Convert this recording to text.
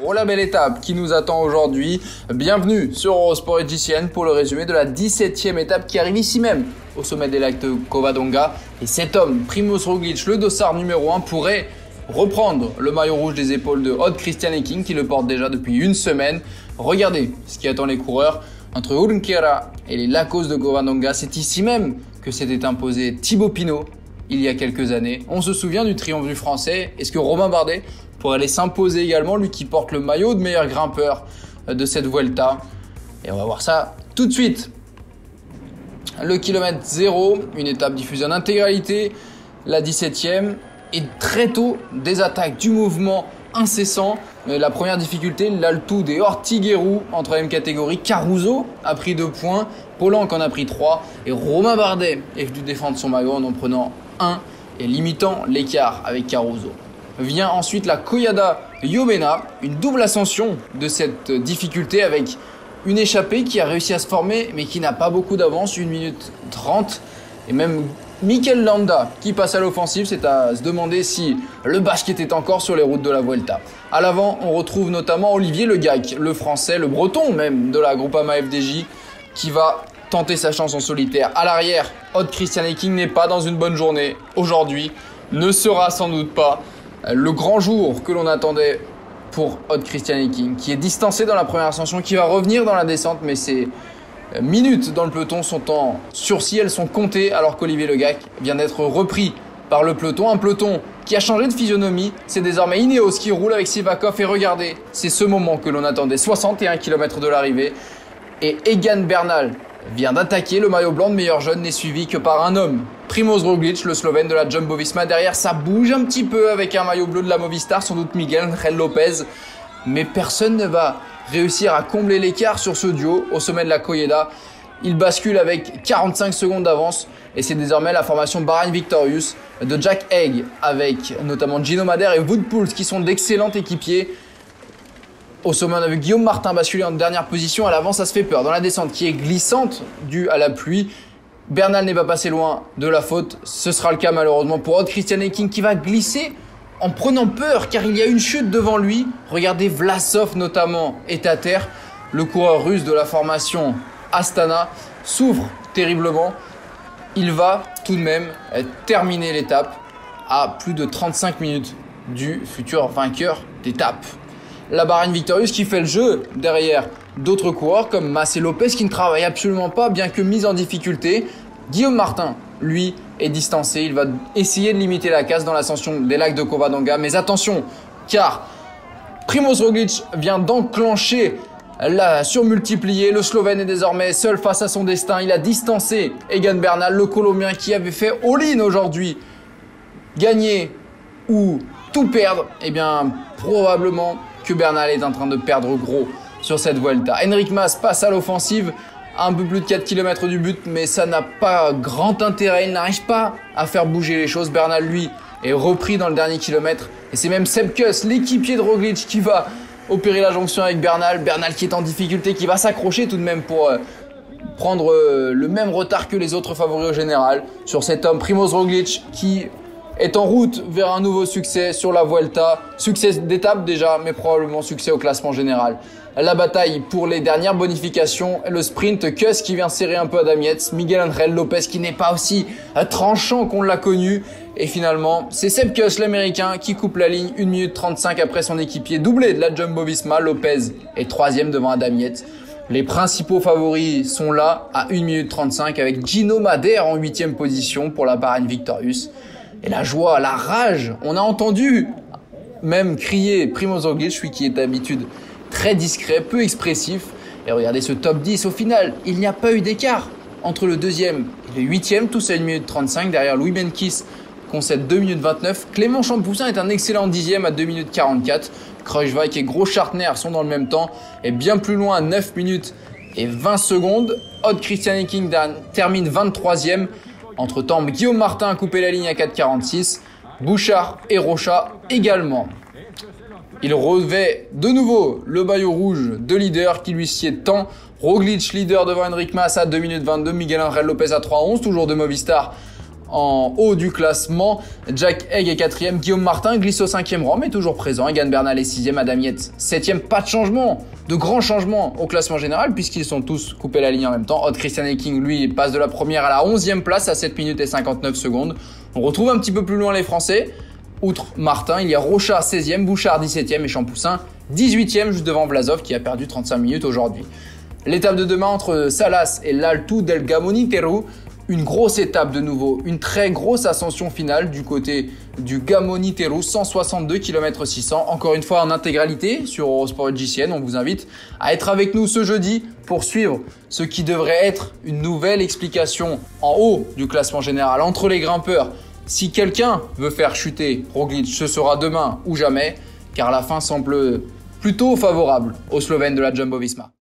Oh la belle étape qui nous attend aujourd'hui. Bienvenue sur Eurosport et JCN pour le résumé de la 17e étape qui arrive ici même au sommet des lacs de Covadonga. Et cet homme, Primož Roglič, le dossard numéro 1, pourrait reprendre le maillot rouge des épaules de Odd Christian Eiking qui le porte déjà depuis une semaine. Regardez ce qui attend les coureurs entre Junqueira et les Lacos de Covadonga. C'est ici même que s'était imposé Thibaut Pinot il y a quelques années. On se souvient du triomphe du Français. Est-ce que Romain Bardet pourrait aller s'imposer également, lui qui porte le maillot de meilleur grimpeur de cette Vuelta? Et on va voir ça tout de suite. Le kilomètre 0, une étape diffusée en intégralité, la 17e. Et très tôt, des attaques, du mouvement incessant. La première difficulté, l'Alto des Ortigueru en 3e catégorie. Caruso a pris 2 points, Polanc en a pris 3. Et Romain Bardet est venu défendre son maillot en prenant 1 et limitant l'écart avec Caruso. Vient ensuite la Collada Llovena, une double ascension de cette difficulté avec une échappée qui a réussi à se former mais qui n'a pas beaucoup d'avance, 1 minute 30. Et même Mikel Landa qui passe à l'offensive, c'est à se demander si le Basque était encore sur les routes de la Vuelta. À l'avant, on retrouve notamment Olivier Le Gac, le français, le breton même de la Groupama FDJ, qui va tenter sa chance en solitaire. À l'arrière, Odd Christian Eiking n'est pas dans une bonne journée aujourd'hui, ne sera sans doute pas le grand jour que l'on attendait pour Odd Christian Eiking, qui est distancé dans la première ascension, qui va revenir dans la descente, mais ses minutes dans le peloton sont en sursis, elles sont comptées, alors qu'Olivier Le Gac vient d'être repris par le peloton. Un peloton qui a changé de physionomie, c'est désormais Ineos qui roule avec Sivakov, et regardez, c'est ce moment que l'on attendait, 61 km de l'arrivée, et Egan Bernal vient d'attaquer. Le maillot blanc de meilleur jeune n'est suivi que par un homme, Primož Roglič, le Slovène de la Jumbo-Visma. Derrière, ça bouge un petit peu avec un maillot bleu de la Movistar, sans doute Miguel Ángel López. Mais personne ne va réussir à combler l'écart sur ce duo au sommet de la Collada. Il bascule avec 45 secondes d'avance et c'est désormais la formation Bahrain Victorious de Jack Haig avec notamment Gino Madère et Wout Poels qui sont d'excellents équipiers. Au sommet, on a vu Guillaume Martin basculer en dernière position. À l'avant, ça se fait peur. Dans la descente qui est glissante due à la pluie, Bernal n'est pas passé loin de la faute. Ce sera le cas malheureusement pour Odd Christian Eiking qui va glisser en prenant peur car il y a une chute devant lui. Regardez, Vlasov notamment est à terre. Le coureur russe de la formation Astana souffre terriblement. Il va tout de même terminer l'étape à plus de 35 minutes du futur vainqueur d'étape. La Bahrain Victorious qui fait le jeu derrière d'autres coureurs comme Massé Lopez qui ne travaille absolument pas bien que mis en difficulté. Guillaume Martin, lui, est distancé. Il va essayer de limiter la casse dans l'ascension des lacs de Covadonga. Mais attention, car Primož Roglič vient d'enclencher la surmultipliée. Le Slovène est désormais seul face à son destin. Il a distancé Egan Bernal, le Colombien qui avait fait all-in aujourd'hui. Gagner ou tout perdre, eh bien probablement que Bernal est en train de perdre gros sur cette Vuelta. Enric Mas passe à l'offensive à un peu plus de 4 km du but, mais ça n'a pas grand intérêt. Il n'arrive pas à faire bouger les choses. Bernal, lui, est repris dans le dernier kilomètre. Et c'est même Sepp Kuss, l'équipier de Roglič, qui va opérer la jonction avec Bernal. Bernal qui est en difficulté, qui va s'accrocher tout de même pour prendre le même retard que les autres favoris au général sur cet homme, Primož Roglič, qui est en route vers un nouveau succès sur la Vuelta. Succès d'étape déjà, mais probablement succès au classement général. La bataille pour les dernières bonifications, le sprint, Kuss qui vient serrer un peu Adam Yates, Miguel Ángel López qui n'est pas aussi tranchant qu'on l'a connu. Et finalement, c'est Sepp Kuss, l'américain, qui coupe la ligne 1 minute 35 après son équipier doublé de la Jumbo-Visma. López est 3e devant Adam Yates. Les principaux favoris sont là à 1 minute 35 avec Gino Madère en 8e position pour la Bahrain Victorious. Et la joie, la rage, on a entendu même crier Primož Roglič, lui qui est d'habitude très discret, peu expressif. Et regardez ce top 10, au final, il n'y a pas eu d'écart entre le 2e et le 8e, tous à 1 minute 35, derrière Louis Meintjes, concède 2 minutes 29. Clément Champoussin est un excellent 10e à 2 minutes 44. Kruijswijk et Großschartner sont dans le même temps, et bien plus loin à 9 minutes et 20 secondes. Odd Christian Eiking termine 23e. Entre-temps, Guillaume Martin a coupé la ligne à 4,46. Bouchard et Rocha également. Il revêt de nouveau le maillot rouge de leader qui lui sied tant. Roglič leader devant Enric Mas à 2 minutes 22. Miguel Ángel López à 3,11. Toujours de Movistar en haut du classement. Jack Haig est 4e, Guillaume Martin glisse au 5e rang, mais toujours présent. Egan Bernal est 6e, Adam Yates 7e. Pas de changement, de grands changements au classement général, puisqu'ils sont tous coupés la ligne en même temps. Odd Christian King, lui, passe de la première à la 11e place à 7 minutes et 59 secondes. On retrouve un petit peu plus loin les Français. Outre Martin, il y a Rocha 16e, Bouchard 17e et Champoussin 18e, juste devant Vlasov qui a perdu 35 minutes aujourd'hui. L'étape de demain entre Salas et l'Alto del Gamoniteru, une grosse étape de nouveau, une très grosse ascension finale du côté du Gamoniteru, 162 km 600, encore une fois en intégralité sur Eurosport JCN. On vous invite à être avec nous ce jeudi pour suivre ce qui devrait être une nouvelle explication en haut du classement général entre les grimpeurs. Si quelqu'un veut faire chuter Roglic, ce sera demain ou jamais, car la fin semble plutôt favorable aux Slovènes de la Jumbo-Visma.